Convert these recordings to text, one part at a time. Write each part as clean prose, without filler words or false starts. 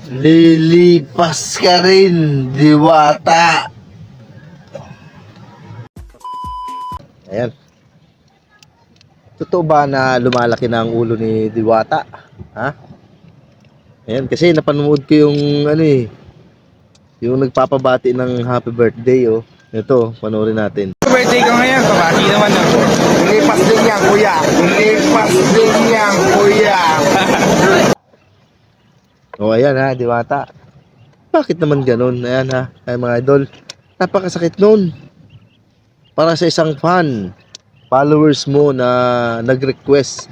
Lilipas ka rin, diwata. Ayan. Totoo ba na lumalaki na ang ulo ni Diwata? Ha? Ayan, kasi napanood ko yung yung nagpapabati ng happy birthday, oh. Ito, panoorin natin. Birthday ko ngayon, pabati naman ako. Lilipas din yan, kuya. Lilipas din yan, kuya. Oh, ayan ha, Diwata. Bakit naman ganun? Ayan ha, ay mga idol. Napakasakit nun. Para sa isang fan, followers mo na nag-request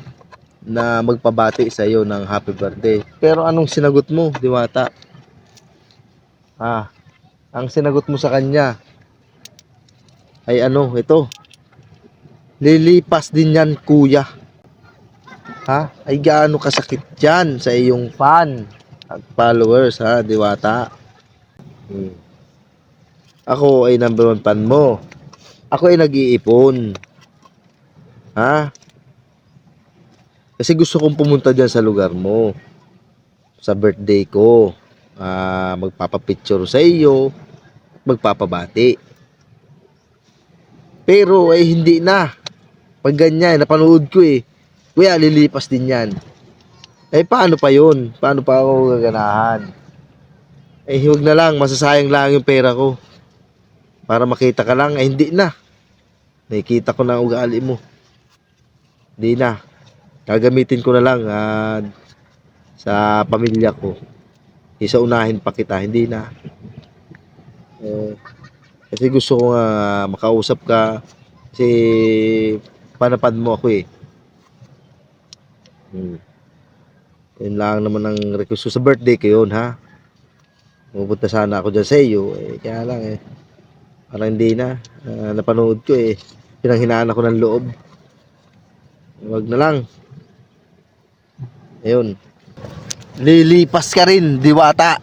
na magpabati sa iyo ng happy birthday. Pero anong sinagot mo, Diwata? Ang sinagot mo sa kanya ay ito. Lilipas din yan, kuya. Ay gaano kasakit yan sa iyong fan at followers, Diwata. Ako ay number one fan mo. Ako ay nag-iipon. Kasi gusto kong pumunta dyan sa lugar mo. Sa birthday ko. Magpapapicture sa iyo. Magpapabati. Pero ay hindi na. Pag ganyan, napanood ko eh. Kuya, lilipas din yan. Paano pa yun? Paano pa ako gaganahan? Huwag na lang. Masasayang lang yung pera ko. Para makita ka lang, hindi na. Nakikita ko na ang ugali mo. Hindi na. Gagamitin ko na lang sa pamilya ko. Isaunahin pa kita, hindi na. Kasi gusto ko nga makausap ka. Kasi panapad mo ako eh. Yun lang naman ang request ko sa birthday ko yun, ha. Pupunta sana ako dyan sa iyo. Kaya lang parang hindi na. Napanood ko eh. Pinanghinaan ako ng loob. Wag na lang. Ayun. Lilipas ka rin, Diwata.